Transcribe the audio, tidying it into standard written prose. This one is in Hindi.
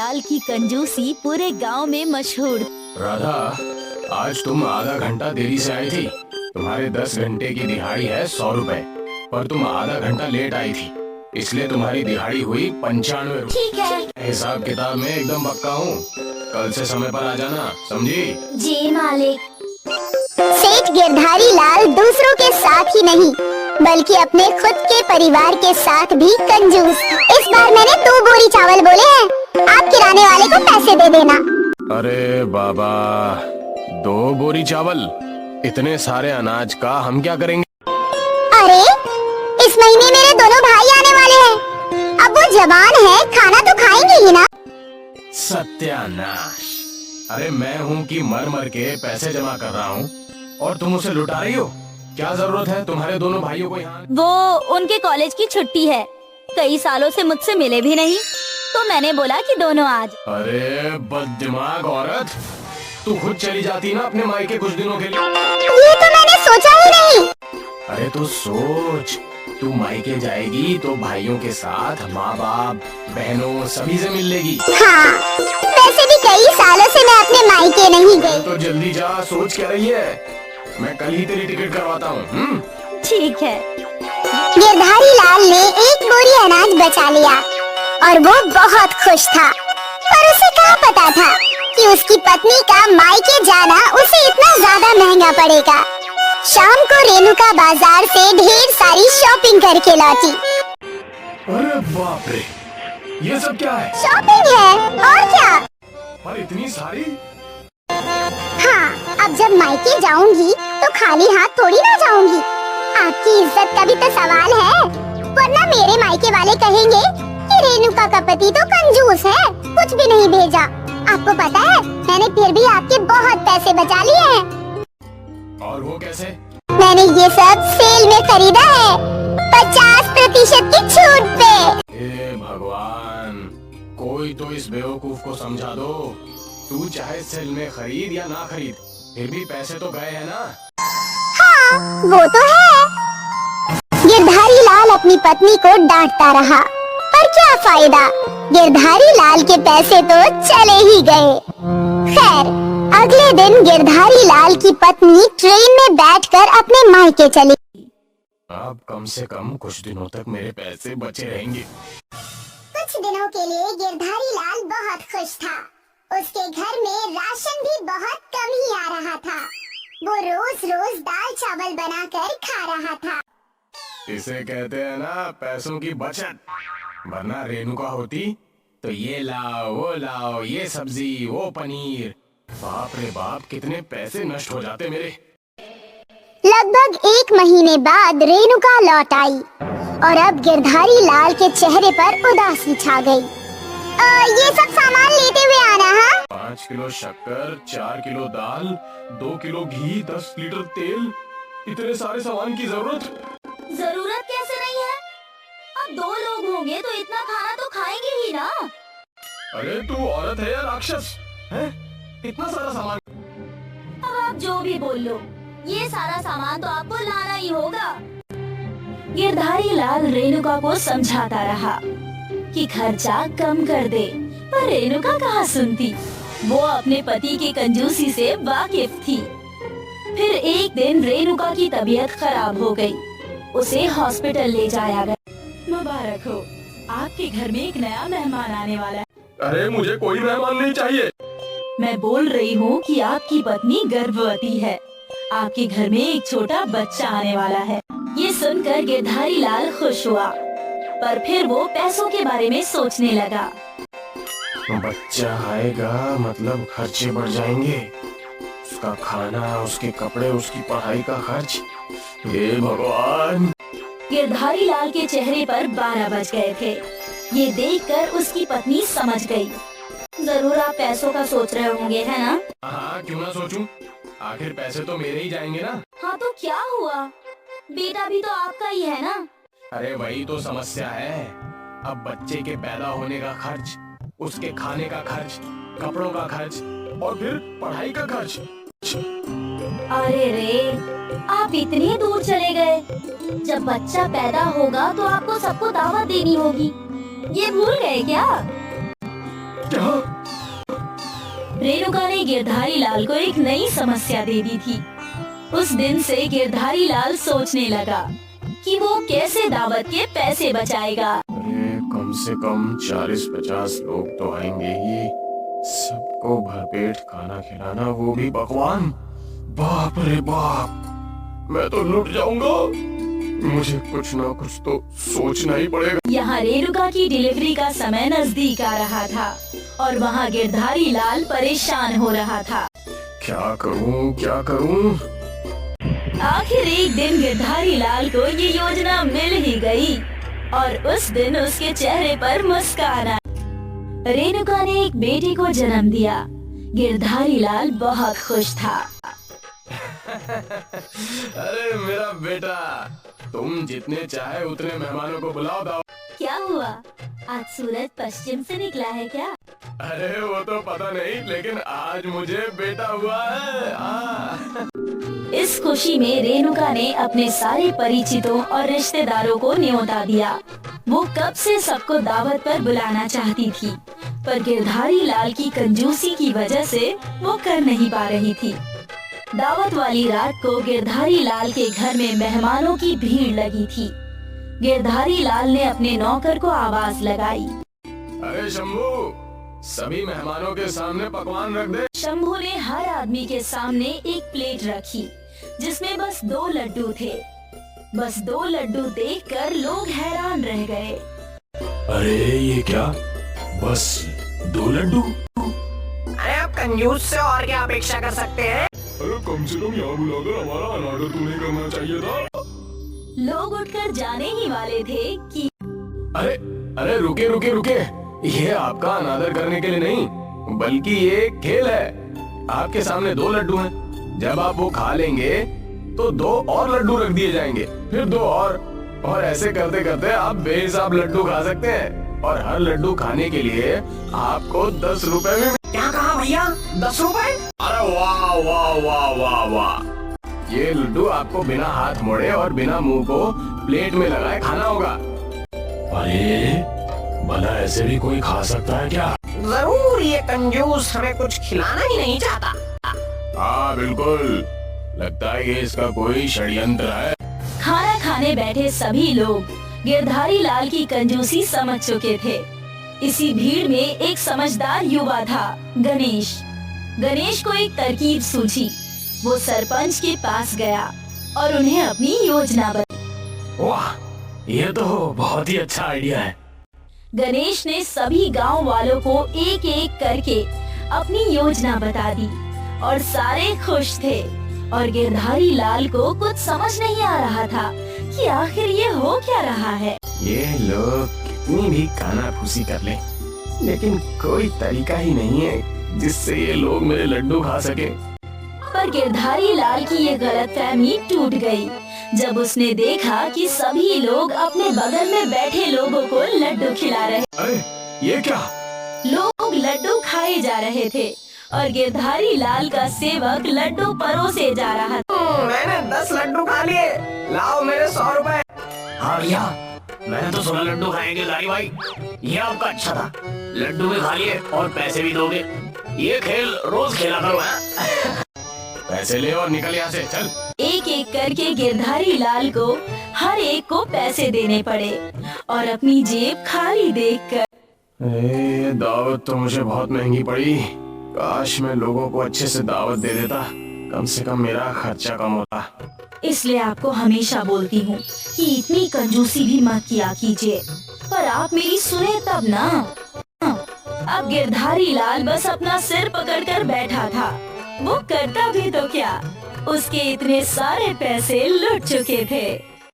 लाल की कंजूसी पूरे गांव में मशहूर। राधा, आज तुम आधा घंटा देरी से आई थी। तुम्हारे 10 घंटे की दिहाड़ी है 100 रुपए, पर तुम आधा घंटा लेट आई थी, इसलिए तुम्हारी दिहाड़ी हुई 95 रुपए। ठीक है। हिसाब किताब में एकदम पक्का हूँ। कल से समय पर आ जाना, समझी? जी मालिक। सेठ गिरधारी लाल दूसरों के साथ ही नहीं बल्कि अपने खुद के परिवार के साथ भी कंजूस। इस बार मैंने 2 बोरी चावल बोले हैं, आप किराने वाले को पैसे दे देना। अरे बाबा, 2 बोरी चावल, इतने सारे अनाज का हम क्या करेंगे? अरे इस महीने मेरे दोनों भाई आने वाले हैं, अब वो जवान है, खाना तो खाएंगे ही ना। सत्यानाश! अरे मैं हूँ कि मर मर के पैसे जमा कर रहा हूँ और तुम उसे लुटा रही हो। क्या जरूरत है तुम्हारे दोनों भाइयों को यहाँ? वो उनके कॉलेज की छुट्टी है, कई सालों से मुझसे मिले भी नहीं, तो मैंने बोला कि दोनों आज। अरे बददिमाग औरत, तू खुद चली जाती ना अपने मायके कुछ दिनों के लिए। ये तो मैंने सोचा ही नहीं। अरे तो सोच, तू मायके जाएगी तो भाइयों के साथ माँ बाप बहनों सभी से मिल लेगी। हाँ, वैसे भी कई सालों से मैं अपने मायके नहीं गई। तो जल्दी जा, सोच क्या रही है? मैं कल ही तेरी टिकट करवाता हूँ। ठीक है। गिरधारी लाल ने 1 बोरी अनाज बचा लिया और वो बहुत खुश था, पर उसे क्या पता था कि उसकी पत्नी का मायके जाना उसे इतना ज्यादा महंगा पड़ेगा। शाम को रेणुका बाजार से ढेर सारी शॉपिंग करके लौटी। अरे बाप रे, ये सब क्या है? शॉपिंग है और क्या? पर इतनी सारी? हाँ, अब जब मायके जाऊंगी तो खाली हाथ थोड़ी ना जाऊंगी। आपकी इज्जत का भी तो सवाल है, वरना मेरे मायके वाले कहेंगे कि रेणुका का पति तो कंजूस है, कुछ भी नहीं भेजा। आपको पता है, मैंने फिर भी आपके बहुत पैसे बचा लिए हैं। और वो कैसे? मैंने ये सब सेल में खरीदा है, 50% की छूट पे। हे भगवान, कोई तो इस बेवकूफ को समझा दो। तू चाहे सेल में खरीद या ना खरीद, फिर भी पैसे तो गए हैं ना? हाँ, वो तो है। गिरधारी लाल अपनी पत्नी को डांटता रहा, पर क्या फायदा, गिरधारी लाल के पैसे तो चले ही गए। खैर, अगले दिन गिरधारी लाल की पत्नी ट्रेन में बैठकर अपने मायके चली। अब कम से कम कुछ दिनों तक मेरे पैसे बचे रहेंगे। कुछ दिनों के लिए गिरधारी लाल बहुत खुश था। उसके घर में राशन भी बहुत कम ही आ रहा था। वो रोज रोज दाल चावल बनाकर खा रहा था। इसे कहते हैं ना पैसों की बचत। वरना रेणुका होती तो ये लाओ, ये सब्जी, वो पनीर, बाप रे बाप, कितने पैसे नष्ट हो जाते मेरे। लगभग 1 महीने बाद रेणुका लौट आई और अब गिरधारी लाल के चेहरे पर उदासी छा गई। ये सब सामान लेते हुए आना। हाँ, 5 किलो शक्कर, 4 किलो दाल, 2 किलो घी, 10 लीटर तेल, इतने सारे सामान की जरूरत कैसे नहीं है? अब 2 लोग होंगे तो इतना खाना तो खाएंगे ही ना। अरे तू औरत है या राक्षस है? इतना सारा सामान? अब आप जो भी बोल लो, ये सारा सामान तो आपको लाना ही होगा। गिरधारी लाल रेणुका को समझाता रहा कि खर्चा कम कर दे, पर रेणुका कहाँ सुनती। वो अपने पति की कंजूसी से वाकिफ थी। फिर एक दिन रेणुका की तबीयत खराब हो गई, उसे हॉस्पिटल ले जाया गया। मुबारक हो, आपके घर में एक नया मेहमान आने वाला है। अरे मुझे कोई मेहमान नहीं चाहिए। मैं बोल रही हूँ कि आपकी पत्नी गर्भवती है, आपके घर में एक छोटा बच्चा आने वाला है। ये सुनकर गिरधारी लाल खुश हुआ, पर फिर वो पैसों के बारे में सोचने लगा। बच्चा आएगा मतलब खर्चे बढ़ जाएंगे, उसका खाना, उसके कपड़े, उसकी पढ़ाई का खर्च। हे भगवान! गिरधारी लाल के चेहरे पर 12 बज गए थे। ये देखकर उसकी पत्नी समझ गई। जरूर आप पैसों का सोच रहे होंगे, है ना? हाँ, क्यों ना सोचूं? आखिर पैसे तो मेरे ही जाएंगे ना। हाँ तो क्या हुआ, बेटा भी तो आपका ही है ना। अरे वही तो समस्या है। अब बच्चे के पैदा होने का खर्च, उसके खाने का खर्च, कपड़ों का खर्च और फिर पढ़ाई का खर्च। अरे रे, आप इतनी दूर चले गए। जब बच्चा पैदा होगा तो आपको सबको दावत देनी होगी, ये भूल गए क्या? क्या? रेणुका ने गिरधारी लाल को एक नई समस्या दे दी थी। उस दिन से गिरधारी लाल सोचने लगा कि वो कैसे दावत के पैसे बचाएगा। अरे कम से कम 40-50 लोग तो आएंगे ही, सबको भरपेट खाना खिलाना, वो भी पकवान। बाप रे बाप, मैं तो लुट जाऊंगा। मुझे कुछ ना कुछ तो सोचना ही पड़ेगा। यहाँ रेणुका की डिलीवरी का समय नजदीक आ रहा था और वहाँ गिरधारी लाल परेशान हो रहा था। क्या करूं क्या करूं? आखिर एक दिन गिरधारी लाल को ये योजना मिल ही गई और उस दिन उसके चेहरे पर मुस्कान आई। रेणुका ने एक बेटे को जन्म दिया। गिरधारी लाल बहुत खुश था। अरे मेरा बेटा, तुम जितने चाहे उतने मेहमानों को बुलाओ। दाओ। क्या हुआ, आज सूरज पश्चिम से निकला है क्या? अरे वो तो पता नहीं, लेकिन आज मुझे बेटा हुआ है। इस खुशी में रेणुका ने अपने सारे परिचितों और रिश्तेदारों को न्योता दिया। वो कब से सबको दावत पर बुलाना चाहती थी, पर गिरधारी लाल की कंजूसी की वजह से वो कर नहीं पा रही थी। दावत वाली रात को गिरधारी लाल के घर में मेहमानों की भीड़ लगी थी। गिरधारी लाल ने अपने नौकर को आवाज लगाई, अरे शंभू, सभी मेहमानों के सामने पकवान रख दे। शंभू ने हर आदमी के सामने एक प्लेट रखी जिसमें बस 2 लड्डू थे। बस 2 लड्डू देखकर लोग हैरान रह गए। अरे ये क्या, बस 2 लड्डू? अरे आप कंजूस से और क्या अपेक्षा कर सकते हैं? अरे कम से कम यहाँ बुलाकर हमारा अनादर तो नहीं करना चाहिए था। लोग उठकर जाने ही वाले थे कि अरे अरे रुके रुके रुके, ये आपका अनादर करने के लिए नहीं, बल्कि ये एक खेल है। आपके सामने 2 लड्डू हैं, जब आप वो खा लेंगे तो 2 और लड्डू रख दिए जाएंगे, फिर 2 और ऐसे करते करते आप बेहिसाब लड्डू खा सकते हैं। और हर लड्डू खाने के लिए आपको 10 रुपए में। क्या कहा भैया, 10 रुपए? अरे वाह वाह वाह वाह वाह, ये लड्डू आपको बिना हाथ मोड़े और बिना मुंह को प्लेट में लगाए खाना होगा। अरे भला ऐसे भी कोई खा सकता है क्या? जरूर, ये कंजूस हमें कुछ खिलाना ही नहीं चाहता। हाँ बिल्कुल, लगता है ये इसका कोई षड्यंत्र है। खाना खाने बैठे सभी लोग गिरधारी लाल की कंजूसी समझ चुके थे। इसी भीड़ में एक समझदार युवा था, गणेश। गणेश को एक तरकीब सूझी। वो सरपंच के पास गया और उन्हें अपनी योजना बताई। वाह, ये तो बहुत ही अच्छा आइडिया है। गणेश ने सभी गांव वालों को एक एक करके अपनी योजना बता दी और सारे खुश थे। और गिरधारी लाल को कुछ समझ नहीं आ रहा था कि आखिर ये हो क्या रहा है। ये लोग कितनी भी कानाफूसी कर ले, लेकिन कोई तरीका ही नहीं है जिससे ये लोग मेरे लड्डू खा सके। पर गिरधारी लाल की ये गलतफहमी टूट गई जब उसने देखा कि सभी लोग अपने बगल में बैठे लोगों को लड्डू खिला रहे। अरे ये क्या? लोग लड्डू खाए जा रहे थे और गिरधारी लाल का सेवक लड्डू परोसे जा रहा था। मैंने 10 लड्डू खा लिए, लाओ मेरे 100 रुपए। हाँ भैया, मैंने तो 16 लड्डू खाए गिरधारी भाई। ये आपका अच्छा था, लड्डू भी खा लिए और पैसे भी दोगे। ये खेल रोज खेला करो। पैसे ले और निकल यहाँ से, चल। एक एक करके गिरधारी लाल को हर एक को पैसे देने पड़े और अपनी जेब खाली देखकर। ये दावत तो मुझे बहुत महंगी पड़ी। काश मैं लोगों को अच्छे से दावत दे देता, कम से कम मेरा खर्चा कम होता। इसलिए आपको हमेशा बोलती हूँ कि इतनी कंजूसी भी मत किया कीजिए, पर आप मेरी सुने तब ना। अब गिरधारी लाल बस अपना सिर पकड़कर बैठा था। वो करता भी तो क्या, उसके इतने सारे पैसे लुट चुके थे।